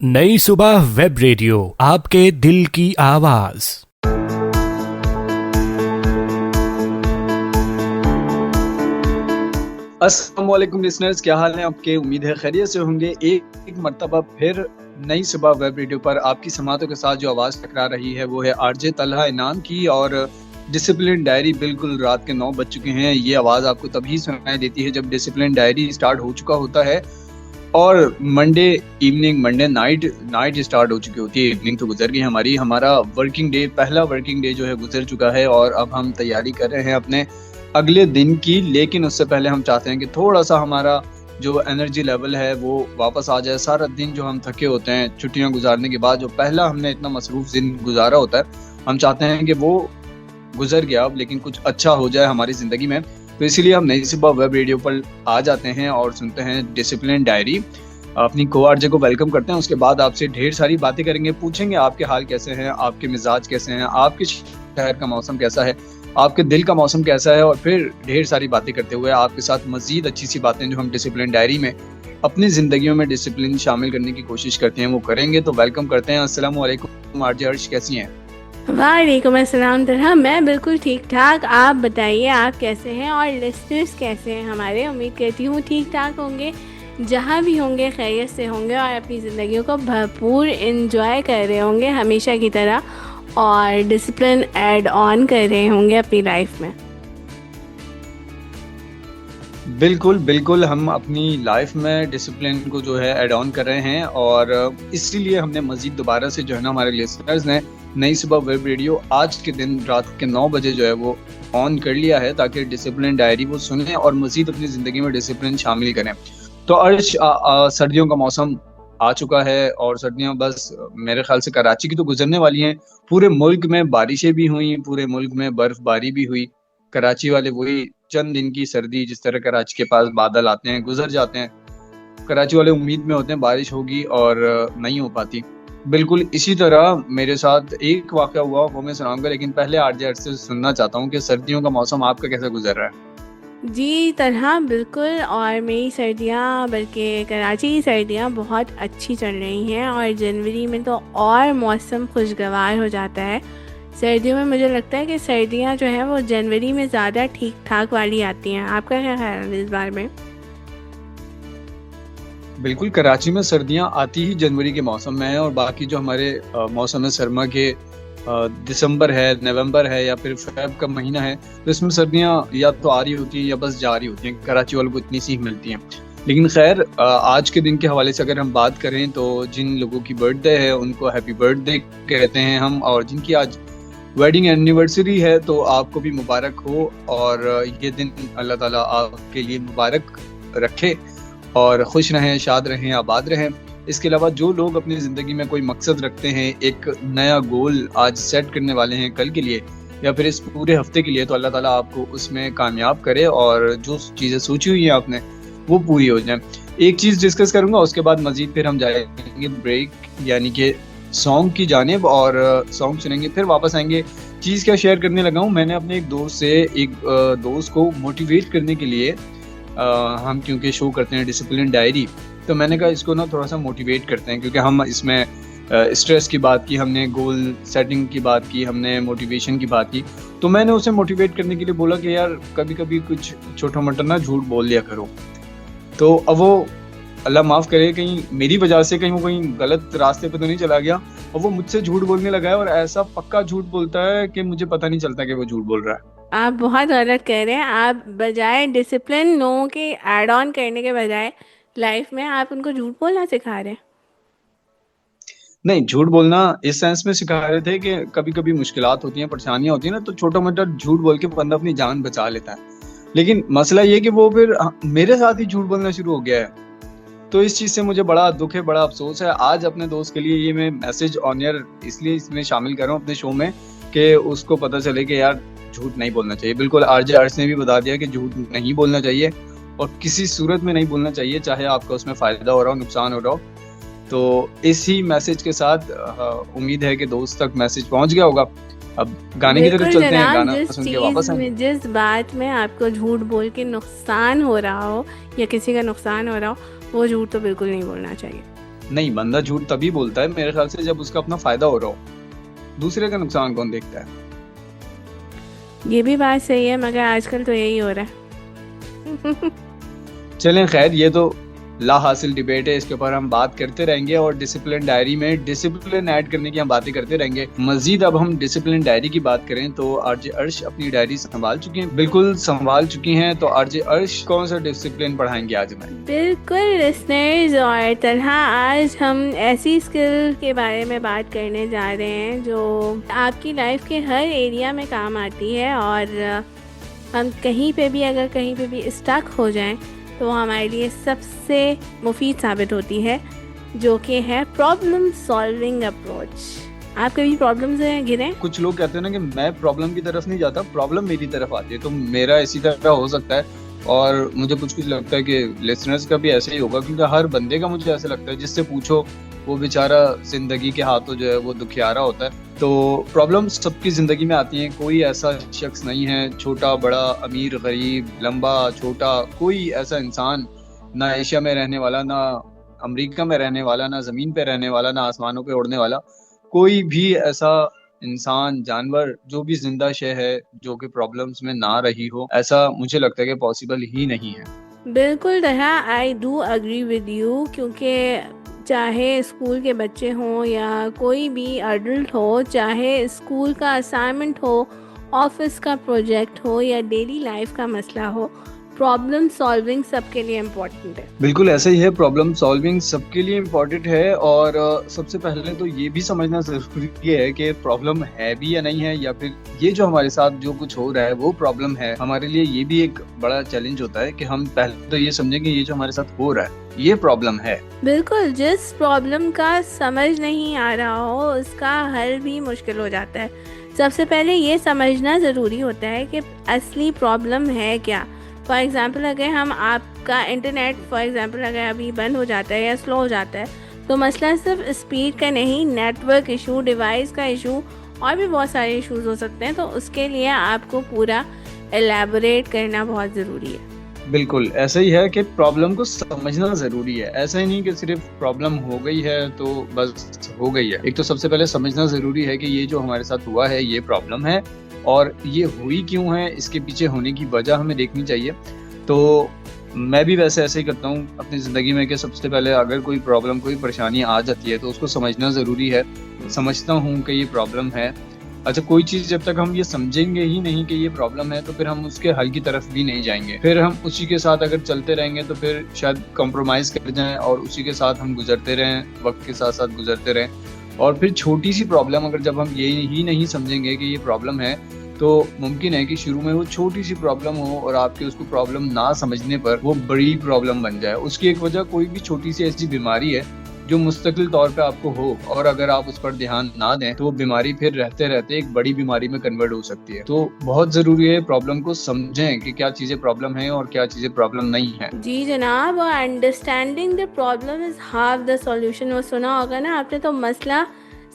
नई सुबह web radio आपके दिल की आवाज। अस्सलाम वालेकुम लिसनर्स, क्या हाल है आपके? उम्मीद है खैरियत से होंगे। एक मर्तबा फिर नई सुबह वेब रेडियो पर आपकी समातों के साथ जो आवाज़ टकरा रही है वो है आरजे तलहा इनाम की। और डिसिप्लिन डायरी बिल्कुल रात के 9 बज चुके हैं। ये आवाज़ आपको तभी सुनाई देती है जब डिसिप्लिन डायरी स्टार्ट हो चुका होता है और Monday evening, Monday night start हो चुकी होती है। इवनिंग तो गुजर गई हमारा वर्किंग डे, पहला वर्किंग डे जो है गुजर चुका है और अब हम तैयारी कर रहे हैं अपने अगले दिन की। लेकिन उससे पहले हम चाहते हैं कि थोड़ा सा हमारा जो एनर्जी लेवल है वो वापस आ जाए। सारा दिन जो हम थके होते हैं छुट्टियां गुजारने के बाद, जो पहला हमने इतना मसरूफ दिन गुजारा होता है, हम चाहते हैं कि वो गुजर गया अब, लेकिन कुछ अच्छा हो जाए हमारी ज़िंदगी में। तो इसीलिए हम नई सुबह वेब रेडियो पर आ जाते हैं और सुनते हैं डिसिप्लिन डायरी। अपनी को आरजे को वेलकम करते हैं। उसके बाद आपसे ढेर सारी बातें करेंगे, पूछेंगे आपके हाल कैसे हैं, आपके मिजाज कैसे हैं, आपके शहर का मौसम कैसा है, आपके दिल का मौसम कैसा है, और फिर ढेर सारी बातें करते हुए आपके साथ मजीद अच्छी सी बातें जो हम डिसिप्लिन डायरी में अपनी ज़िंदगियों में डिसिप्लिन शामिल करने की कोशिश करते हैं वो करेंगे। तो वेलकम करते हैं। अस्सलाम वालेकुम आरजे अर्श, कैसी हैं? वालेकुम अस्सलाम तरह, मैं बिल्कुल ठीक ठाक। आप बताइए आप कैसे हैं और लिस्टर्स कैसे हैं हमारे? उम्मीद करती हूँ ठीक ठाक होंगे, जहाँ भी होंगे खैरियत से होंगे और अपनी ज़िंदगियों को भरपूर इंजॉय कर रहे होंगे हमेशा की तरह, और डिसिप्लिन ऐड ऑन कर रहे होंगे अपनी लाइफ में। बिल्कुल हम अपनी लाइफ में डिसिप्लिन को जो है ऐड ऑन कर रहे हैं और इसीलिए हमने मजीद दोबारा से जो है ना हमारे लिसनर्स ने नई सुबह वेब रेडियो आज के दिन रात के 9 बजे जो है वो ऑन कर लिया है ताकि डिसिप्लिन डायरी वो सुने और मजीद अपनी ज़िंदगी में डिसिप्लिन शामिल करें। तो अर्श, सर्दियों का मौसम आ चुका है और सर्दियां बस मेरे ख्याल से कराची की तो गुजरने वाली हैं। पूरे मुल्क में बारिशें भी हुई, पूरे मुल्क में बर्फबारी भी हुई। कराची वाले वही चंद दिन की सर्दी, जिस तरह कराची के पास बादल आते हैं गुजर जाते हैं, कराची वाले उम्मीद में होते हैं बारिश होगी और नहीं हो पाती। बिल्कुल इसी तरह मेरे साथ एक वाक़या हुआ, वो मैं सुनाऊंगा, लेकिन पहले आरजे अर्श से सुनना चाहता हूँ कि सर्दियों का मौसम आपका कैसा गुजर रहा है? जी तरह बिल्कुल, और मेरी सर्दियाँ, बल्कि कराची की सर्दियाँ बहुत अच्छी चल रही हैं और जनवरी में तो और मौसम खुशगवार हो जाता है। सर्दियों में मुझे लगता है कि सर्दियाँ जो हैं वो जनवरी में ज़्यादा ठीक ठाक वाली आती हैं। आपका क्या ख्याल है इस बारे में? बिल्कुल, कराची में सर्दियां आती ही जनवरी के मौसम में है और बाकी जो हमारे मौसम है सरमा के, दिसंबर है, नवंबर है या फिर फ़रवरी का महीना है, तो इसमें सर्दियां या तो आ रही होती हैं या बस जा रही होती हैं। कराची वालों को इतनी सीख मिलती हैं। लेकिन खैर, आज के दिन के हवाले से अगर हम बात करें तो जिन लोगों की बर्थडे है उनको हैप्पी बर्थडे कहते हैं हम, और जिनकी आज वेडिंग एनिवर्सरी है तो आपको भी मुबारक हो और ये दिन अल्लाह ताला आपके लिए मुबारक रखे और खुश रहें, शाद रहें, आबाद रहें। इसके अलावा जो लोग अपनी ज़िंदगी में कोई मकसद रखते हैं, एक नया गोल आज सेट करने वाले हैं कल के लिए या फिर इस पूरे हफ्ते के लिए, तो अल्लाह ताला आपको उसमें कामयाब करे और जो चीज़ें सोची हुई हैं आपने वो पूरी हो जाए। एक चीज़ डिस्कस करूँगा, उसके बाद मज़ीद फिर हम जाएंगे ब्रेक यानी कि सॉन्ग की जानिब और सॉन्ग सुनेंगे, फिर वापस आएंगे। चीज़ क्या शेयर करने लगा हूँ, मैंने अपने एक दोस्त से, एक दोस्त को मोटिवेट करने के लिए, हम क्योंकि शो करते हैं डिसिप्लिन डायरी, तो मैंने कहा इसको ना थोड़ा सा मोटिवेट करते हैं, क्योंकि हम इसमें स्ट्रेस की बात की, हमने गोल सेटिंग की बात की, हमने मोटिवेशन की बात की। तो मैंने उसे मोटिवेट करने के लिए बोला कि यार कभी कभी कुछ छोटा मोटा ना झूठ बोल लिया करो। तो अब वो, अल्लाह माफ़ करे, कहीं मेरी वजह से कहीं वो कहीं गलत रास्ते पे तो नहीं चला गया और वो मुझसे झूठ बोलने लगा है और ऐसा पक्का झूठ बोलता है कि मुझे पता नहीं चलता कि वो झूठ बोल रहा है। आप बहुत गलत कह रहे हैं। आप बजाय डिसिप्लिन लोगों के ऐड ऑन करने के बजाय लाइफ में आप उनको झूठ बोलना सिखा रहे हैं। नहीं, झूठ बोलना इस सेंस में सिखा रहे थे कि कभी कभी मुश्किलात होती हैं, परेशानियां होती हैं ना, तो छोटा मोटा झूठ बोल के बंदा अपनी जान बचा लेता है। लेकिन मसला ये कि वो फिर मेरे साथ ही झूठ बोलना शुरू हो गया है। तो इस चीज़ से मुझे बड़ा दुख है, बड़ा अफसोस है। आज अपने दोस्त के लिए ये मैं मैसेज ऑन एयर इसलिए इसमें शामिल कर रहा हूँ अपने शो में कि उसको पता चले कि यार झूठ नहीं बोलना चाहिए। बिल्कुल आरजे अर्श ने भी बता दिया कि झूठ नहीं बोलना चाहिए और किसी सूरत में नहीं बोलना चाहिए, चाहे आपका उसमें फ़ायदा हो रहा हो, नुकसान हो रहा हो। तो इसी मैसेज के साथ उम्मीद है कि दोस्त तक मैसेज पहुंच गया होगा। अब गाने की तरफ बिल्कुल चलते हैं, जनाब, गाना जिस सुन के वापस चीज़ आएंगे। में, जिस बात में आपको झूठ बोल के नुकसान हो रहा हो या किसी का नुकसान हो रहा हो, वो झूठ तो बिल्कुल नहीं बोलना चाहिए। नहीं, बंदा झूठ तभी बोलता है मेरे ख्याल से जब उसका अपना फायदा हो रहा हो। दूसरे का नुकसान कौन देखता है? ये भी बात सही है, मगर आजकल तो यही हो रहा है। चलें, खैर ये तो ला हासिल डिबेट है, इसके ऊपर हम बात करते रहेंगे और डिसिप्लिन डायरी में डिसिप्लिन ऐड करने की हम बातें करते रहेंगे। मजीद अब हम डिसिप्लिन डायरी की बात करें तो आरजे अर्श अपनी डायरी संभाल चुकी हैं, बिल्कुल संभाल चुकी हैं। तो आरजे अर्श कौन सा डिसिप्लिन पढ़ाएंगे आज हमें? बिल्कुल लिसनर्स, और तरह आज हम ऐसी स्किल के बारे में बात करने जा रहे हैं जो आपकी लाइफ के हर एरिया में काम आती है, और हम कहीं पे भी अगर कहीं पे भी स्टक हो जाएं तो हमारे लिए सबसे मुफीद साबित होती है, जो कि है प्रॉब्लम सॉल्विंग अप्रोच। आप कभी प्रॉब्लम से घिरे? कुछ लोग कहते हैं ना कि मैं प्रॉब्लम की तरफ नहीं जाता, प्रॉब्लम मेरी तरफ आती है। तो मेरा इसी तरह हो सकता है, और मुझे कुछ लगता है कि लिसनर्स का भी ऐसे ही होगा, क्योंकि हर बंदे का मुझे ऐसा लगता है जिससे पूछो वो बेचारा जिंदगी के हाथों जो है वो दुखियारा होता है। तो प्रॉब्लम सबकी जिंदगी में आती हैं, कोई ऐसा शख्स नहीं है, छोटा बड़ा अमीर गरीब लंबा छोटा, कोई ऐसा इंसान ना एशिया में रहने वाला, ना अमेरिका में रहने वाला, ना जमीन पे रहने वाला, ना आसमानों पे उड़ने वाला, कोई भी ऐसा इंसान जानवर जो भी जिंदा शय है जो कि प्रॉब्लम्स में ना रही हो, ऐसा मुझे लगता है कि पॉसिबल ही नहीं है। बिल्कुल रहा, I do agree with you, क्योंकि चाहे स्कूल के बच्चे हों या कोई भी अडल्ट हो, चाहे स्कूल का असाइनमेंट हो, ऑफिस का प्रोजेक्ट हो या डेली लाइफ का मसला हो, प्रॉब्लम सॉल्विंग सबके लिए इम्पोर्टेंट है। बिल्कुल ऐसा ही है, प्रॉब्लम सॉल्विंग सबके लिए इम्पोर्टेंट है। और सबसे पहले तो ये भी समझना जरूरी है कि प्रॉब्लम है भी या नहीं है, या फिर ये जो हमारे साथ जो कुछ हो रहा है वो प्रॉब्लम है। हमारे लिए ये भी एक बड़ा चैलेंज होता है कि हम पहले तो ये समझें कि ये जो हमारे साथ हो रहा है ये प्रॉब्लम है। बिल्कुल, जिस प्रॉब्लम का समझ नहीं आ रहा हो उसका हल भी मुश्किल हो जाता है। सबसे पहले ये समझना ज़रूरी होता है कि असली प्रॉब्लम है क्या। फॉर एग्ज़ाम्पल, अगर हम आपका इंटरनेट फॉर एग्ज़ाम्पल अगर अभी बंद हो जाता है या स्लो हो जाता है, तो मसला सिर्फ स्पीड का नहीं, नेटवर्क इशू, डिवाइस का इशू और भी बहुत सारे इश्यूज हो सकते हैं। तो उसके लिए आपको पूरा एलैबोरेट करना बहुत ज़रूरी है। बिल्कुल ऐसा ही है कि प्रॉब्लम को समझना जरूरी है। ऐसा ही नहीं कि सिर्फ प्रॉब्लम हो गई है तो बस हो गई है। एक तो सबसे पहले समझना जरूरी है कि ये जो हमारे साथ हुआ है ये प्रॉब्लम है, और ये हुई क्यों है, इसके पीछे होने की वजह हमें देखनी चाहिए। तो मैं भी वैसे ऐसे ही करता हूँ अपनी ज़िंदगी में कि सबसे पहले अगर कोई प्रॉब्लम, कोई परेशानी आ जाती है तो उसको समझना ज़रूरी है। समझता हूँ कि ये प्रॉब्लम है। अच्छा, कोई चीज़ जब तक हम ये समझेंगे ही नहीं कि ये प्रॉब्लम है तो फिर हम उसके हल की तरफ भी नहीं जाएंगे। फिर हम उसी के साथ अगर चलते रहेंगे तो फिर शायद कॉम्प्रोमाइज़ कर जाएं और उसी के साथ हम गुजरते रहें, वक्त के साथ साथ गुजरते रहें। और फिर छोटी सी प्रॉब्लम अगर जब हम ये ही नहीं समझेंगे कि ये प्रॉब्लम है, तो मुमकिन है कि शुरू में वो छोटी सी प्रॉब्लम हो और आपके उसको प्रॉब्लम ना समझने पर वो बड़ी प्रॉब्लम बन जाए। उसकी एक वजह कोई भी छोटी सी ऐसी बीमारी है जो मुस्तकिल तौर पे आपको हो, और अगर आप उस पर ध्यान ना दें तो वो बीमारी फिर रहते रहते एक बड़ी बीमारी में कन्वर्ट हो सकती है। तो बहुत जरूरी है प्रॉब्लम को समझें कि क्या चीजें प्रॉब्लम है और क्या चीजें प्रॉब्लम नहीं है। जी जनाब, और understanding the problem is half the solution. वो सुना होगा ना आपने। तो मसला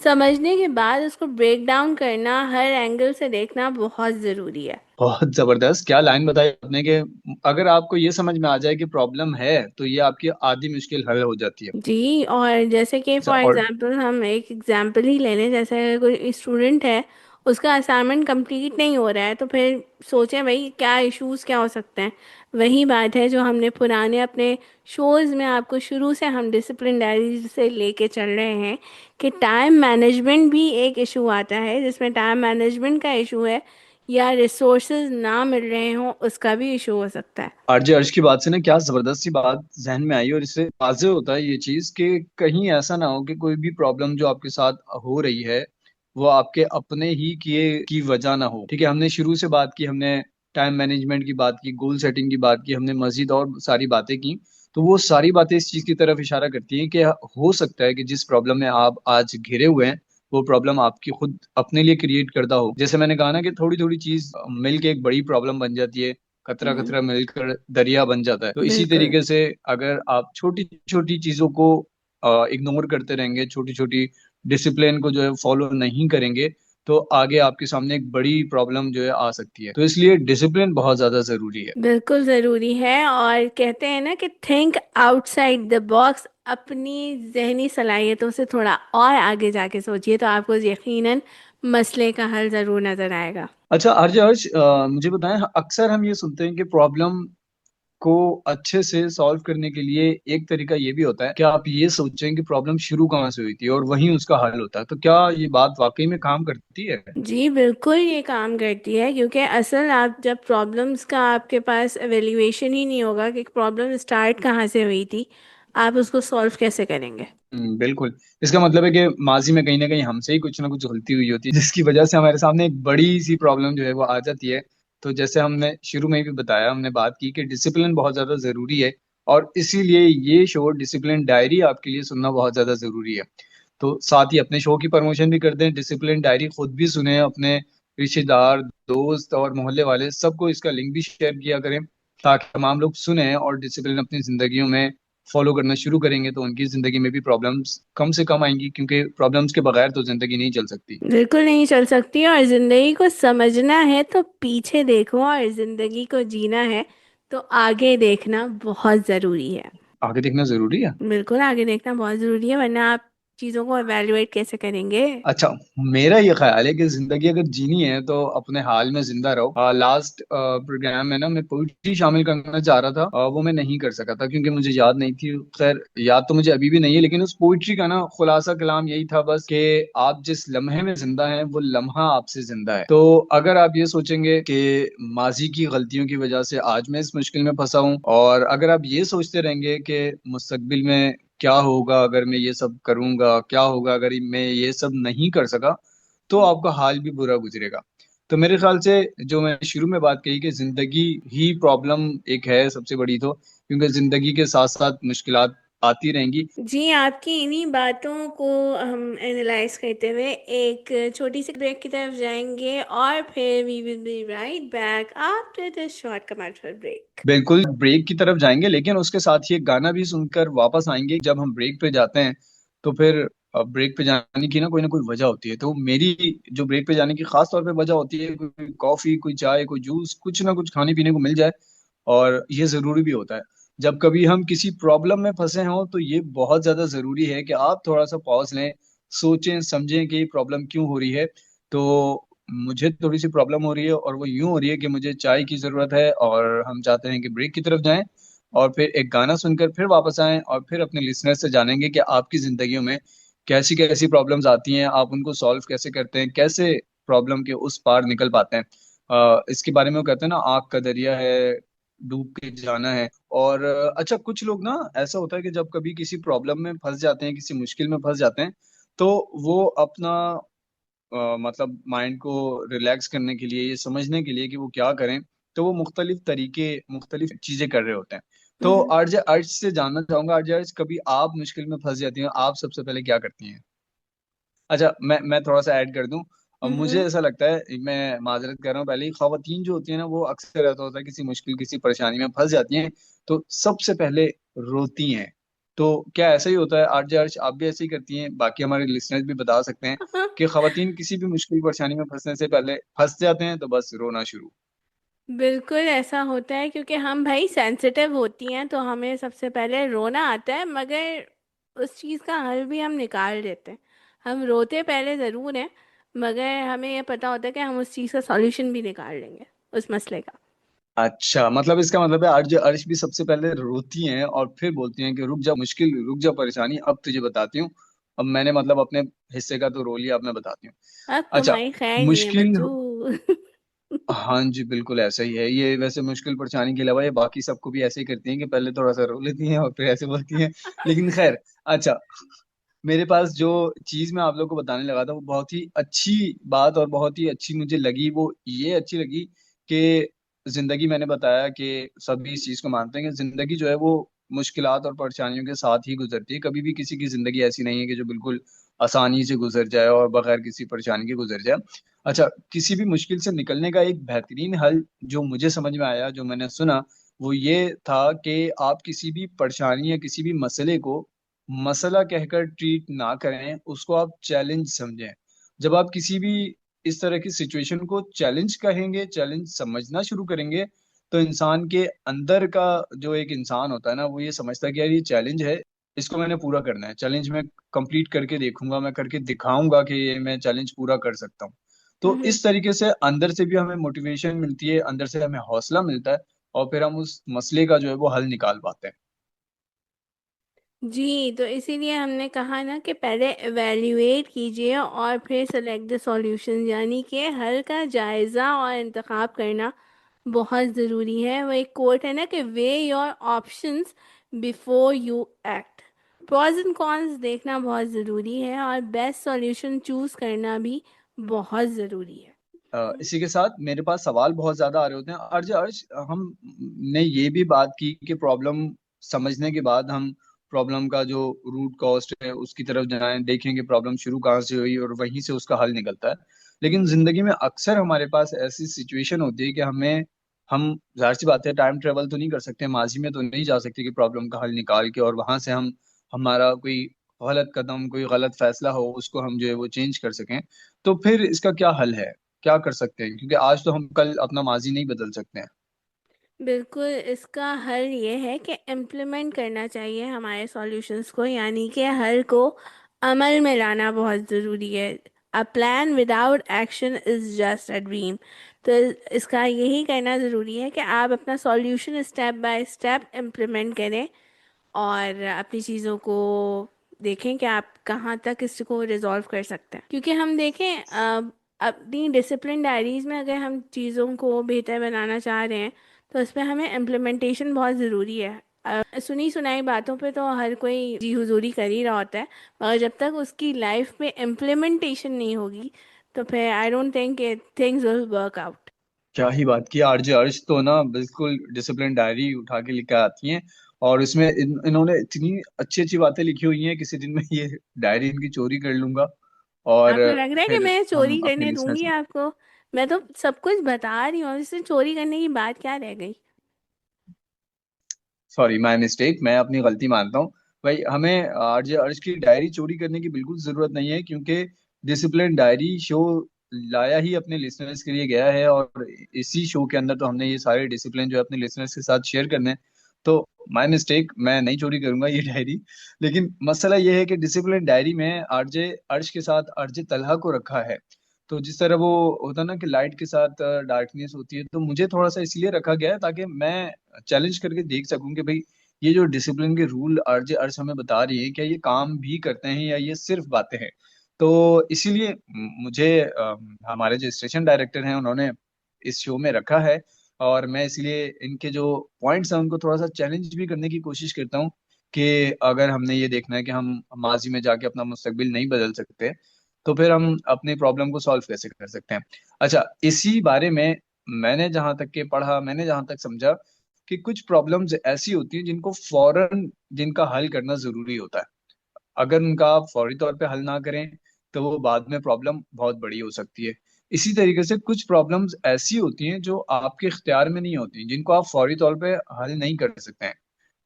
समझने के बाद उसको ब्रेक डाउन करना, हर एंगल से देखना बहुत ज़रूरी है। बहुत जबरदस्त, क्या लाइन बताई आपने कि अगर आपको ये समझ में आ जाए कि प्रॉब्लम है तो ये आपकी आधी मुश्किल हल हो जाती है। जी, और जैसे कि फॉर और एग्जांपल हम एक एग्जांपल ही ले लें, जैसे अगर कोई स्टूडेंट है, उसका असाइनमेंट कंप्लीट नहीं हो रहा है, तो फिर सोचें भाई क्या इश्यूज़ क्या हो सकते हैं। वही बात है जो हमने पुराने अपने शोज़ में आपको शुरू से हम डिसिप्लिन डायरी से लेके चल रहे हैं कि टाइम मैनेजमेंट भी एक इशू आता है, जिसमें टाइम मैनेजमेंट का इशू है या रिसोर्सेज ना मिल रहे हों उसका भी इशू हो सकता है। आरजे अर्श की बात से ना क्या जबरदस्त सी बात जहन में आई, और इससे वाज़ेह होता है ये चीज कि कहीं ऐसा ना हो कि कोई भी प्रॉब्लम जो आपके साथ हो रही है वो आपके अपने ही किए की वजह ना हो। ठीक है, हमने शुरू से बात की, हमने टाइम मैनेजमेंट की बात की, गोल सेटिंग की बात की, हमने मजीद और सारी बातें की। तो वो सारी बातें इस चीज की तरफ इशारा करती हैं कि हो सकता है कि जिस प्रॉब्लम में आप आज घिरे हुए हैं वो प्रॉब्लम आपकी खुद अपने लिए क्रिएट करता हो। जैसे मैंने कहा ना कि थोड़ी थोड़ी चीज मिलके एक बड़ी प्रॉब्लम बन जाती है, कतरा कतरा मिलकर दरिया बन जाता है। तो इसी बिल्कुल। तरीके से अगर आप छोटी छोटी चीजों को इग्नोर करते रहेंगे, छोटी छोटी डिसिप्लिन को जो है फॉलो नहीं करेंगे, तो आगे आपके सामने एक बड़ी प्रॉब्लम जो है आ सकती है। तो इसलिए डिसिप्लिन बहुत ज्यादा जरूरी है। बिल्कुल ज़रूरी है, और कहते हैं ना कि थिंक आउटसाइड द बॉक्स अपनी ज़हनी सलाहियतों से थोड़ा और आगे जाके सोचिए तो आपको यकीनन मसले का हल ज़रूर नज़र आएगा। अच्छा आरजे हर्ष, मुझे बताएं, अक्सर हम ये सुनते हैं कि प्रॉब्लम को अच्छे से सॉल्व करने के लिए एक तरीका ये भी होता है कि आप ये सोचें कि प्रॉब्लम शुरू कहाँ से हुई थी और वहीं उसका हल होता है। तो क्या ये बात वाकई में काम करती है? जी बिल्कुल ये काम करती है, क्योंकि असल आप जब प्रॉब्लम्स का आपके पास एवेल्यूएशन ही नहीं होगा कि प्रॉब्लम स्टार्ट कहाँ से हुई थी, आप उसको सॉल्व कैसे करेंगे। बिल्कुल। इसका मतलब है कि माजी में कहीं ना कहीं हमसे ही कुछ ना कुछ गलती हुई होती है जिसकी वजह से हमारे सामने एक बड़ी सी प्रॉब्लम जो है वो आ जाती है। तो जैसे हमने शुरू में भी बताया, हमने बात की कि डिसिप्लिन बहुत ज्यादा जरूरी है, और इसीलिए ये शो डिसिप्लिन डायरी आपके लिए सुनना बहुत ज्यादा जरूरी है। तो साथ ही अपने शो की प्रमोशन भी कर दें, डिसिप्लिन डायरी खुद भी सुने, अपने रिश्तेदार, दोस्त और मोहल्ले वाले सबको इसका लिंक भी शेयर किया करें, ताकि तमाम लोग सुने और डिसिप्लिन अपनी जिंदगियों में फॉलो करना शुरू करेंगे तो उनकी जिंदगी में भी प्रॉब्लम्स कम से कम आएंगी, क्योंकि प्रॉब्लम्स के बगैर तो जिंदगी नहीं चल सकती। बिल्कुल नहीं चल सकती, और ज़िंदगी को समझना है तो पीछे देखो, और ज़िंदगी को जीना है तो आगे देखना बहुत ज़रूरी है। आगे देखना जरूरी है। बिल्कुल आगे देखना बहुत ज़रूरी है, वरना आप चीज़ों को एवेलुएट कैसे करेंगे। अच्छा, मेरा ये ख्याल है कि जिंदगी अगर जीनी है तो अपने हाल में जिंदा रहो। लास्ट प्रोग्राम में ना मैं पोइट्री शामिल करना चाह रहा था, वो मैं नहीं कर सका था क्योंकि मुझे याद नहीं थी। खैर, याद तो मुझे अभी भी नहीं है, लेकिन उस पोइट्री का ना खुलासा कलाम यही था बस कि आप जिस लम्हे में जिंदा हैं वो लम्हा आपसे जिंदा है। तो अगर आप ये सोचेंगे कि माजी की गलतियों की वजह से आज मैं इस मुश्किल में फंसा हूँ, और अगर आप ये सोचते रहेंगे कि मुस्तकबिल में क्या होगा अगर मैं ये सब करूंगा, क्या होगा अगर मैं ये सब नहीं कर सका, तो आपका हाल भी बुरा गुजरेगा। तो मेरे ख्याल से जो मैंने शुरू में बात कही कि जिंदगी ही प्रॉब्लम एक है सबसे बड़ी, तो क्योंकि जिंदगी के साथ साथ मुश्किलात आती रहेंगी। जी आपकी इन्हीं बातों को हम एनालाइज करते हुए एक छोटी सी ब्रेक की तरफ जाएंगे, और फिर we will be right back after this short commercial break. बिल्कुल ब्रेक की तरफ जाएंगे, लेकिन उसके साथ ही एक गाना भी सुनकर वापस आएंगे। जब हम ब्रेक पे जाते हैं तो फिर ब्रेक पे जाने की ना कोई वजह होती है। तो मेरी जो ब्रेक पे जाने की खास तौर पे वजह होती है, कोई कॉफी, कोई चाय, कोई जूस, कुछ ना कुछ खाने पीने को मिल जाए, और ये जरूरी भी होता है। जब कभी हम किसी प्रॉब्लम में फंसे हों तो ये बहुत ज्यादा जरूरी है कि आप थोड़ा सा पॉज लें, सोचें समझें कि ये प्रॉब्लम क्यों हो रही है। तो मुझे थोड़ी सी प्रॉब्लम हो रही है और वो यूं हो रही है कि मुझे चाय की जरूरत है, और हम चाहते हैं कि ब्रेक की तरफ जाएं और फिर एक गाना सुनकर फिर वापस आएं, और फिर अपने लिसनर से जानेंगे कि आपकी जिंदगियों में कैसी कैसी प्रॉब्लम्स आती हैं, आप उनको सॉल्व कैसे करते हैं, कैसे प्रॉब्लम के उस पार निकल पाते हैं। इसके बारे में वो कहते हैं ना, आग का दरिया है, डूब के जाना है। और अच्छा, कुछ लोग ना, ऐसा होता है कि जब कभी किसी प्रॉब्लम में फंस जाते हैं, किसी मुश्किल में फंस जाते हैं, तो वो अपना मतलब माइंड को रिलैक्स करने के लिए, ये समझने के लिए कि वो क्या करें, तो वो मुख्तलिफ तरीके, मुख्तलिफ चीजें कर रहे होते हैं। तो हम्म। आरजे अर्ज से जानना चाहूंगा, आरजे अर्ज, कभी आप मुश्किल में फंस जाती हैं, आप सबसे पहले क्या करती हैं? अच्छा, मैं थोड़ा सा ऐड कर दूं। अब मुझे हम्म। ऐसा लगता है, मैं माजरत कर रहा हूँ पहले ही, खवातीन जो होती है ना वो अक्सर ऐसा होता है किसी मुश्किल, किसी परेशानी में फंस जाती हैं तो सबसे पहले रोती हैं। तो क्या ऐसा ही होता है आरजे अर्श, आप भी ऐसे ही करती हैं? बाकी हमारे लिसनर्स भी बता सकते हैं कि खवातीन किसी भी मुश्किल परेशानी में फंसने से पहले फंस जाते हैं तो बस रोना शुरू। बिल्कुल ऐसा होता है, क्योंकि हम भाई सेंसिटिव होती हैं तो हमें सबसे पहले रोना आता है, मगर उस चीज़ का हल भी हम निकाल देते हैं। हम रोते पहले ज़रूर हैं, मगर हमें ये पता होता है कि हम उस चीज़ का सॉल्यूशन भी निकाल लेंगे, उस मसले का। अच्छा, मतलब इसका मतलब है अर्ज अर्श भी सबसे पहले रोती हैं और फिर बोलती हैं कि रुक जा मुश्किल, रुक जा परेशानी, अब तुझे बताती हूँ। अब मैंने मतलब अपने हिस्से का तो रो लिया, अब मैं बताती हूँ। अब अच्छा, तुम्हारी खैर नहीं है मुश्किल, बच्चू। हाँ जी बिल्कुल ऐसा ही है ये। वैसे मुश्किल परेशानी के अलावा ये बाकी सबको भी ऐसे ही करती हैं कि पहले थोड़ा सा रो लेती हैं और फिर ऐसे बोलती हैं, लेकिन खैर। अच्छा, मेरे पास जो चीज मैं आप लोग को बताने लगा था वो बहुत ही अच्छी बात और बहुत ही अच्छी मुझे लगी। वो ये अच्छी लगी कि जिंदगी, मैंने बताया कि सभी इस चीज को मानते हैं कि जिंदगी जो है वो मुश्किलात और परेशानियों के साथ ही गुजरती है। कभी भी किसी की जिंदगी ऐसी नहीं है कि जो बिल्कुल आसानी से गुजर जाए और बगैर किसी परेशानी के गुजर जाए। अच्छा, किसी भी मुश्किल से निकलने का एक बेहतरीन हल जो मुझे समझ में आया, जो मैंने सुना, वो ये था कि आप किसी भी परेशानी या किसी भी मसले को मसला कहकर ट्रीट ना करें, उसको आप चैलेंज समझें। जब आप किसी भी इस तरह की सिचुएशन को चैलेंज कहेंगे, चैलेंज समझना शुरू करेंगे, तो इंसान के अंदर का जो एक इंसान होता है ना, वो ये समझता है कि यार ये चैलेंज है, इसको मैंने पूरा करना है, चैलेंज में कंप्लीट करके देखूंगा, मैं करके दिखाऊंगा कि ये मैं चैलेंज पूरा कर सकता हूँ। तो हम्म। इस तरीके से अंदर से भी हमें मोटिवेशन मिलती है, अंदर से हमें हौसला मिलता है, और फिर हम उस मसले का जो है वो हल निकाल पाते हैं। जी, तो इसीलिए हमने कहा ना कि पहले एवेल्युएट कीजिए और फिर सेलेक्ट द सॉल्यूशन, यानी कि हल का जायज़ा और इंतखाब करना बहुत ज़रूरी है। वो एक कोट है ना कि weigh your options before you act. Pros and cons देखना बहुत ज़रूरी है और बेस्ट सॉल्यूशन चूज़ करना भी बहुत ज़रूरी है। इसी के साथ मेरे पास सवाल बहुत ज्यादा आ रहे होते हैं। अर्ज अर्ज हम ने ये भी बात की कि प्रॉब्लम समझने के बाद हम प्रॉब्लम का जो रूट कॉस्ट है उसकी तरफ जाएं, देखेंगे प्रॉब्लम शुरू कहाँ से हुई और वहीं से उसका हल निकलता है। लेकिन हम्म। जिंदगी में अक्सर हमारे पास ऐसी सिचुएशन होती है कि हम जाहिर सी बात है टाइम ट्रेवल तो नहीं कर सकते, माजी में तो नहीं जा सकते कि प्रॉब्लम का हल निकाल के और वहां से हम हमारा कोई गलत कदम, कोई गलत फैसला हो उसको हम जो है वो चेंज कर सकें। तो फिर इसका क्या हल है, क्या कर सकते हैं, क्योंकि आज तो हम कल अपना माजी नहीं बदल सकते हैं। बिल्कुल, इसका हल ये है कि इम्प्लीमेंट करना चाहिए हमारे सॉल्यूशंस को, यानी कि हल को अमल में लाना बहुत ज़रूरी है। A plan without action is just a dream. तो इसका यही करना ज़रूरी है कि आप अपना solution step by step implement करें और अपनी चीज़ों को देखें कि आप कहाँ तक इसको रिजॉल्व कर सकते हैं। क्योंकि हम देखें अपनी डिसिप्लिन डायरीज में अगर हम चीज़ों को बेहतर बनाना चाह रहे हैं तो उसमें हमें इम्प्लीमेंटेशन बहुत ज़रूरी है। सुनी सुनाई बातों पे तो हर कोई जी हुजूरी कर ही रहा होता है, मगर जब तक उसकी लाइफ में इम्प्लीमेंटेशन नहीं होगी तो फिर I don't think things will work out. क्या ही बात की, आरजे अर्श तो ना बिल्कुल डिसिप्लिन डायरी उठा के लेकर आती हैं, और इसमें इन्होंने इतनी अच्छी अच्छी बातें लिखी हुई हैं, किसी दिन मैं ये डायरी इनकी चोरी कर लूंगा और आपको लग रहा है कि फिर मैं हम चोरी अपने करने लिसनर्स दूंगी में। आपको? मैं तो सब कुछ बता रही हूँ, इससे चोरी करने की बात क्या रह गई? सॉरी, माय मिस्टेक, मैं अपनी गलती मानता हूँ। भाई हमें आरजे अर्श की डायरी चोरी करने की बिल्कुल जरूरत नहीं है, क्योंकि डिसिप्लिन डायरी शो लाया ही अपने लिसनर्स के लिए गया है, और इसी शो के अंदर तो हमने ये सारे डिसिप्लिन जो है अपने लिसनर्स के साथ शेयर करने हैं। तो माय मिस्टेक, मैं नहीं चोरी करूंगा ये डायरी। लेकिन मसला ये है कि डिसिप्लिन डायरी में आरजे अर्श के साथ आरजे तलहा को रखा है। तो जिस तरह वो होता है ना कि लाइट के साथ डार्कनेस होती है, तो मुझे थोड़ा सा इसलिए रखा गया है ताकि मैं चैलेंज करके देख सकूं कि भाई ये जो डिसिप्लिन के रूल आरजे अर्श हमें बता रही है, क्या ये काम भी करते हैं या ये सिर्फ बातें हैं। तो इसीलिए मुझे हमारे जो स्टेशन डायरेक्टर हैं उन्होंने इस शो में रखा है, और मैं इसलिए इनके जो पॉइंट्स हैं उनको थोड़ा सा चैलेंज भी करने की कोशिश करता हूँ कि अगर हमने ये देखना है कि हम माजी में जाके अपना मुस्तकबिल नहीं बदल सकते, तो फिर हम अपने प्रॉब्लम को सॉल्व कैसे कर सकते हैं। अच्छा, इसी बारे में मैंने जहां तक के पढ़ा, मैंने जहां तक समझा कि कुछ प्रॉब्लम्स ऐसी होती हैं जिनको फौरन जिनका हल करना जरूरी होता है। अगर उनका आप फौरी तौर पे हल ना करें तो वो बाद में प्रॉब्लम बहुत बड़ी हो सकती है। इसी तरीके से कुछ प्रॉब्लम्स ऐसी होती हैं जो आपके इख्तियार में नहीं होती, जिनको आप फौरी तौर पे हल नहीं कर सकते हैं।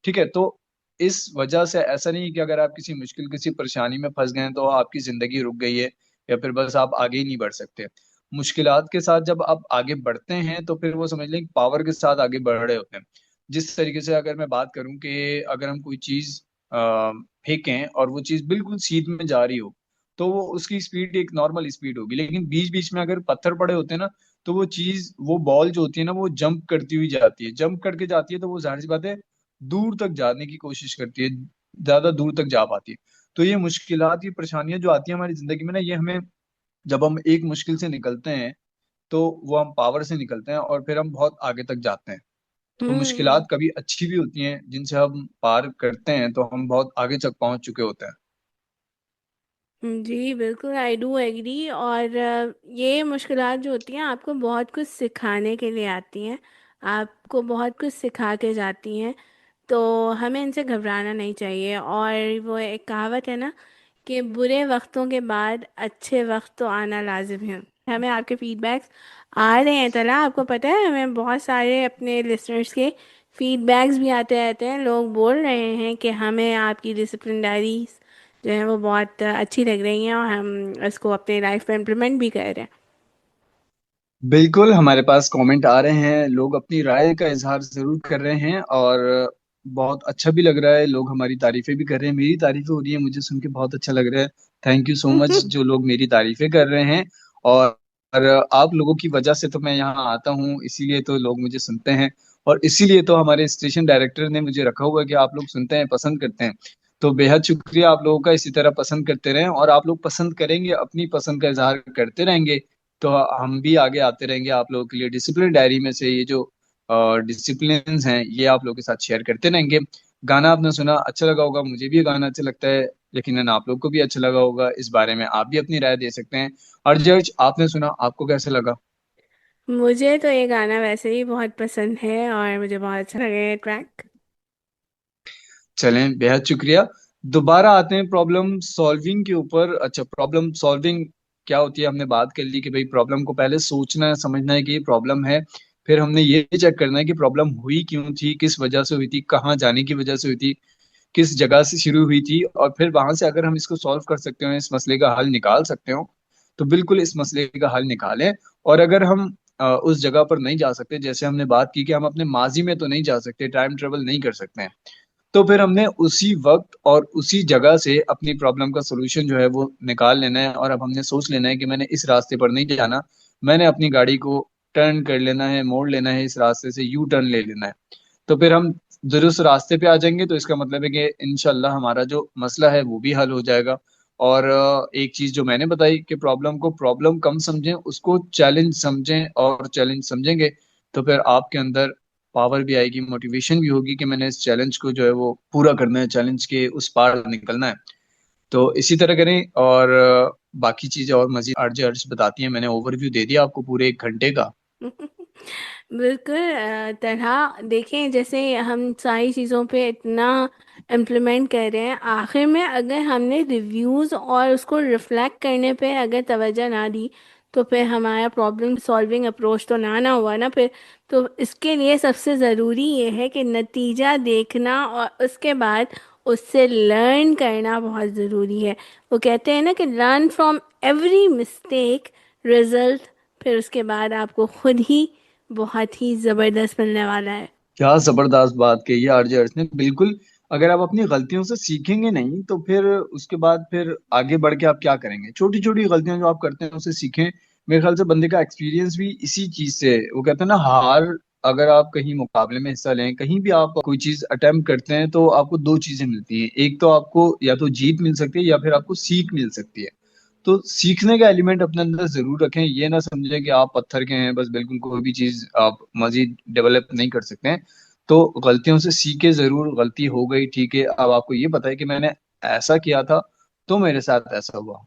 ठीक है, तो इस वजह से ऐसा नहीं है कि अगर आप किसी मुश्किल, किसी परेशानी में फंस गए हैं तो आपकी जिंदगी रुक गई है, या फिर बस आप आगे ही नहीं बढ़ सकते। मुश्किलात के साथ जब आप आगे बढ़ते हैं तो फिर वो समझ लें पावर के साथ आगे बढ़ रहे होते हैं। जिस तरीके से अगर मैं बात करूं कि अगर हम कोई चीज फेंकें और वो चीज बिल्कुल सीध में जा रही हो, तो वो उसकी स्पीड एक नॉर्मल स्पीड होगी, लेकिन बीच बीच में अगर पत्थर पड़े होते हैं ना, तो वो चीज, वो बॉल जो होती है ना, वो जंप करती हुई जाती है, जंप करके जाती है, तो वो जाहिर सी बात है दूर तक जाने की कोशिश करती है, ज्यादा दूर तक जा पाती है। तो ये मुश्किलात, ये परेशानियां जो आती है हमारी जिंदगी में ना, ये हमें, जब हम एक मुश्किल से निकलते हैं तो वो हम पावर से निकलते हैं और फिर हम बहुत आगे तक जाते हैं। तो हम्म। मुश्किलात कभी अच्छी भी होती हैं जिनसे हम पार करते हैं तो हम बहुत आगे तक पहुंच चुके होते हैं। जी बिल्कुल, आई डू एग्री। और ये मुश्किलात जो होती हैं आपको बहुत कुछ सिखाने के लिए आती हैं, आपको बहुत कुछ सिखा के जाती हैं। तो हमें इनसे घबराना नहीं चाहिए। और वो एक कहावत है ना कि बुरे वक्तों के बाद अच्छे वक्त तो आना लाजिम है। हमें आपके फीडबैक्स आ रहे हैं तला, आपको पता है हमें बहुत सारे अपने लिसनर्स के फीडबैक्स भी आते रहते हैं। लोग बोल रहे हैं कि हमें आपकी डिसिप्लिन डायरीज जो है वो बहुत अच्छी लग रही हैं और हम इसको अपने लाइफ में इम्प्लीमेंट भी कर रहे हैं। बिल्कुल, हमारे पास कमेंट आ रहे हैं, लोग अपनी राय का इजहार जरूर कर रहे हैं, और बहुत अच्छा भी लग रहा है, लोग हमारी तारीफें भी कर रहे हैं, मेरी तारीफें हो रही है, मुझे सुन के बहुत अच्छा लग रहा है। थैंक यू सो मच जो लोग मेरी तारीफें कर रहे हैं। और आप लोगों की वजह से तो मैं यहाँ आता हूँ, इसीलिए तो लोग मुझे सुनते हैं। और इसीलिए तो हमारे स्टेशन डायरेक्टर ने मुझे रखा हुआ है कि आप लोग सुनते हैं, पसंद करते हैं। तो बेहद शुक्रिया आप लोगों का, इसी तरह पसंद करते रहें और आप लोग पसंद करेंगे, अपनी पसंद का इजहार करते रहेंगे तो हम भी आगे आते रहेंगे आप लोगों के लिए। डिसिप्लिन डायरी में से ये जो डिसिप्लिन हैं ये आप लोगों के साथ शेयर करते रहेंगे। गाना आपने सुना, अच्छा लगा होगा, मुझे भी ये गाना अच्छा लगता है, यकीनन आप लोग को भी अच्छा लगा होगा। इस बारे में आप भी अपनी राय दे सकते हैं। और जज, आपने सुना, आपको कैसे लगा? मुझे तो ये गाना वैसे ही बहुत पसंद है और मुझे बहुत अच्छा लगा ये ट्रैक। चलें, बेहद शुक्रिया। दोबारा आते हैं प्रॉब्लम सॉल्विंग के ऊपर। अच्छा, प्रॉब्लम सॉल्विंग क्या होती है हमने बात कर ली कि भाई प्रॉब्लम को पहले सोचना है, समझना है कि ये प्रॉब्लम है। फिर हमने ये चेक करना है कि प्रॉब्लम हुई क्यों थी, किस वजह से हुई थी, कहाँ जाने की वजह से हुई थी, किस जगह से शुरू हुई थी। और फिर वहां से अगर हम इसको सॉल्व कर सकते हो, इस मसले का हल निकाल सकते हो, तो बिल्कुल इस मसले का हल निकालें। और अगर हम उस जगह पर नहीं जा सकते, जैसे हमने बात की कि हम अपने माजी में तो नहीं जा सकते, टाइम ट्रेवल नहीं कर सकते हैं, तो फिर हमने उसी वक्त और उसी जगह से अपनी प्रॉब्लम का सोल्यूशन जो है वो निकाल लेना है। और अब हमने सोच लेना है कि मैंने इस रास्ते पर नहीं जाना, मैंने अपनी गाड़ी को टर्न कर लेना है, मोड़ लेना है, इस रास्ते से यू टर्न ले लेना है। तो फिर हम दुरुस्त रास्ते पे आ जाएंगे, तो इसका मतलब है कि इंशाल्लाह हमारा जो मसला है वो भी हल हो जाएगा। और एक चीज जो मैंने बताई कि प्रॉब्लम को प्रॉब्लम कम समझें, उसको चैलेंज समझें, और चैलेंज समझेंगे तो फिर आपके अंदर पावर भी आएगी, मोटिवेशन भी होगी कि मैंने इस चैलेंज को जो है वो पूरा करना है, चैलेंज के उस पार निकलना है। तो इसी तरह करें। और बाकी चीजें और मजीद आरजे अर्श बताती हैं, मैंने ओवरव्यू दे दिया आपको पूरे 1 घंटे का। बिल्कुल तरह देखें, जैसे हम सारी चीज़ों पे इतना इम्प्लीमेंट कर रहे हैं, आखिर में अगर हमने रिव्यूज़ और उसको रिफ्लेक्ट करने पे अगर तवज्जो ना दी, तो फिर हमारा प्रॉब्लम सॉल्विंग अप्रोच तो ना हुआ ना फिर। तो इसके लिए सबसे ज़रूरी ये है कि नतीजा देखना और उसके बाद उससे लर्न करना बहुत ज़रूरी है। वो कहते हैं ना कि learn from every mistake result, फिर उसके बाद आपको खुद ही बहुत ही ज़बरदस्त मिलने वाला है। क्या जबरदस्त बात कही है आरजे अर्श ने, बिल्कुल। अगर आप अपनी गलतियों से सीखेंगे नहीं तो फिर उसके बाद फिर आगे बढ़ के आप क्या करेंगे? छोटी छोटी गलतियां जो आप करते हैं उससे सीखें। मेरे ख्याल से बंदे का एक्सपीरियंस भी इसी चीज से, वो कहते हैं ना, हार, अगर आप कहीं मुकाबले में हिस्सा लें, कहीं भी आप कोई चीज अटेम्प्ट करते हैं, तो आपको दो चीजें मिलती हैं। एक तो आपको या तो जीत मिल सकती है या फिर आपको सीख मिल सकती है। तो सीखने का एलिमेंट अपने अंदर जरूर रखें। ये ना समझें कि आप पत्थर के हैं, बस बिल्कुल कोई भी चीज आप मजीद डेवलप नहीं कर सकते हैं। तो गलतियों से सीखे जरूर, गलती हो गई ठीक है, अब आपको ये पता है कि मैंने ऐसा किया था तो मेरे साथ ऐसा हुआ।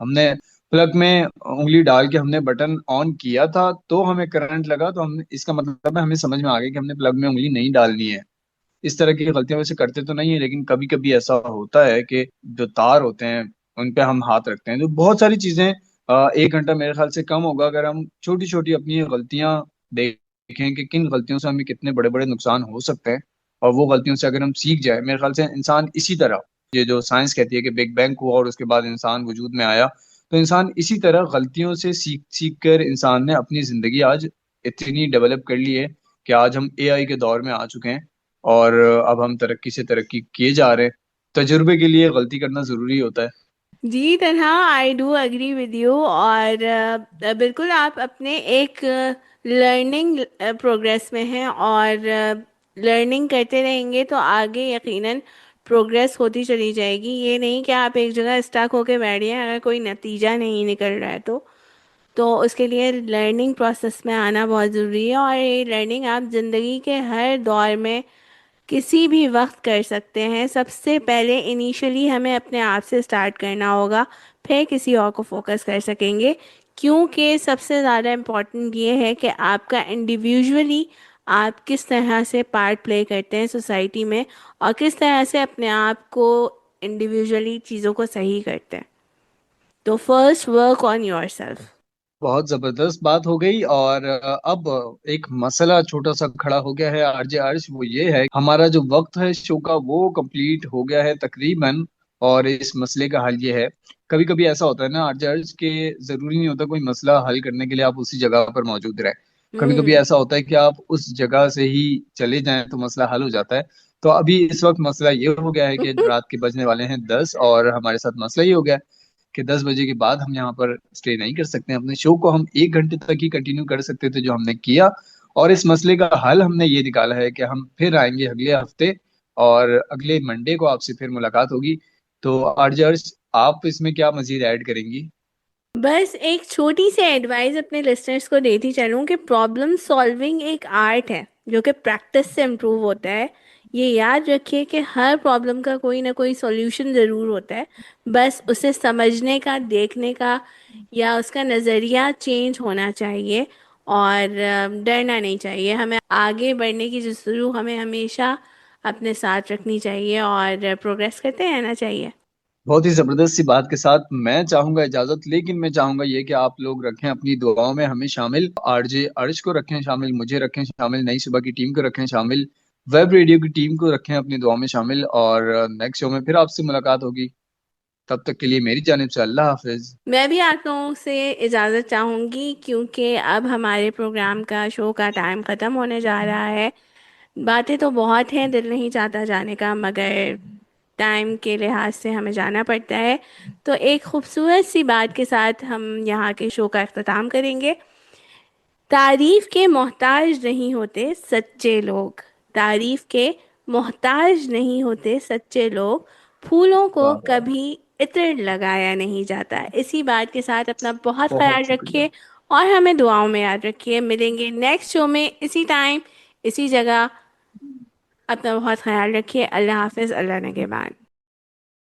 हमने प्लग में उंगली डाल के हमने बटन ऑन किया था तो हमें करंट लगा, तो हमने, इसका मतलब है हमें समझ में आ गया कि हमने प्लग में उंगली नहीं डालनी है। इस तरह की गलतियां वैसे करते तो नहीं है, लेकिन कभी कभी ऐसा होता है कि जो तार होते हैं उन पे हम हाथ रखते हैं। तो बहुत सारी चीजें, 1 घंटा मेरे ख्याल से कम होगा अगर हम छोटी छोटी अपनी गलतियां देखें कि किन गलतियों से हमें कितने बड़े बड़े नुकसान हो सकते हैं। और वो गलतियों से अगर हम सीख जाए, मेरे ख्याल से इंसान इसी तरह, ये जो साइंस कहती है कि बिग बैंग हुआ और उसके बाद इंसान वजूद में आया, तो इंसान इसी तरह गलतियों से सीख सीख कर इंसान ने अपनी जिंदगी आज इतनी डेवलप कर ली है कि आज हम एआई के दौर में आ चुके हैं। और अब हम तरक्की से तरक्की किए जा रहे हैं। तजुर्बे के लिए गलती करना जरूरी होता है। जी Tanha, I do agree with you. और बिल्कुल आप अपने एक लर्निंग प्रोग्रेस में हैं, और लर्निंग करते रहेंगे तो आगे यकीनन प्रोग्रेस होती चली जाएगी। ये नहीं कि आप एक जगह स्टक होके बैठ गए अगर कोई नतीजा नहीं निकल रहा है तो उसके लिए लर्निंग प्रोसेस में आना बहुत ज़रूरी है। और ये लर्निंग आप ज़िंदगी के हर दौर में किसी भी वक्त कर सकते हैं। सबसे पहले इनिशियली हमें अपने आप से स्टार्ट करना होगा, फिर किसी और को फोकस कर सकेंगे। क्योंकि सबसे ज़्यादा इम्पोर्टेंट ये है कि आपका इंडिविजुअली आप किस तरह से पार्ट प्ले करते हैं सोसाइटी में, और किस तरह से अपने आप को इंडिविजुअली चीज़ों को सही करते हैं। तो first work on your self. बहुत जबरदस्त बात हो गई। और अब एक मसला छोटा सा खड़ा हो गया है आरजे अर्श, वो ये है, हमारा जो वक्त है शो का वो कंप्लीट हो गया है तकरीबन। और इस मसले का हल ये है, कभी कभी ऐसा होता है ना आरजे अर्श के, जरूरी नहीं होता कोई मसला हल करने के लिए आप उसी जगह पर मौजूद रहे। कभी कभी हम्म। ऐसा होता है कि आप उस जगह से ही चले जाएं तो मसला हल हो जाता है। तो अभी इस वक्त मसला ये हो गया है कि रात के बजने वाले हैं 10, और हमारे साथ मसला ये हो गया है कि 10 बजे के बाद हम यहाँ पर स्टे नहीं कर सकते हैं। अपने शो को हम 1 घंटे तक ही कंटिन्यू कर सकते थे, जो हमने किया। और इस मसले का हल हमने ये निकाला है कि हम फिर आएंगे अगले हफ्ते, और अगले मंडे को आपसे फिर मुलाकात होगी। तो आरजे अर्श, आप इसमें क्या मजीद ऐड करेंगी? बस एक छोटी सी एडवाइस अपने लिसनर्स को देती चलूँ कि प्रॉब्लम सॉल्विंग एक आर्ट है जो कि प्रैक्टिस से इम्प्रूव होता है। ये याद रखिए कि हर प्रॉब्लम का कोई ना कोई सॉल्यूशन ज़रूर होता है। बस उसे समझने का, देखने का या उसका नज़रिया चेंज होना चाहिए। और डरना नहीं चाहिए। हमें आगे बढ़ने की जुस्सू हमें हमेशा अपने साथ रखनी चाहिए और प्रोग्रेस करते रहना चाहिए। बहुत ही जबरदस्त सी बात के साथ मैं चाहूंगा इजाजत, लेकिन मैं चाहूंगा ये कि आप लोग रखें अपनी दुआओं में हमें शामिल। आरजे अर्श को रखें शामिल, मुझे रखें शामिल, नई सुबह की टीम को रखें शामिल, वेब रेडियो की टीम को रखें अपनी दुआओं में शामिल। और नेक्स्ट शो में फिर आपसे मुलाकात होगी। तब तक के लिए मेरी जानिब से अल्लाह हाफिज। मैं भी आप लोगों से इजाज़त चाहूँगी क्योंकि अब हमारे प्रोग्राम का, शो का टाइम ख़त्म होने जा रहा है। बातें तो बहुत हैं, दिल नहीं चाहता जाने का, मगर टाइम के लिहाज से हमें जाना पड़ता है। तो एक खूबसूरत सी बात के साथ हम यहाँ के शो का अख्ताम करेंगे। तारीफ के मोहताज नहीं होते सच्चे लोग। तारीफ के मोहताज नहीं होते सच्चे लोग। फूलों को वाह वाह, कभी इत्र लगाया नहीं जाता। इसी बात के साथ अपना बहुत ख्याल बहुत शुक्रिया। रखिए और हमें दुआओं में याद रखिए। मिलेंगे नेक्स्ट शो में इसी टाइम, इसी जगह। अपना बहुत ख्याल रखिए। अल्लाह हाफिज़, अल्लाह ने के बाद।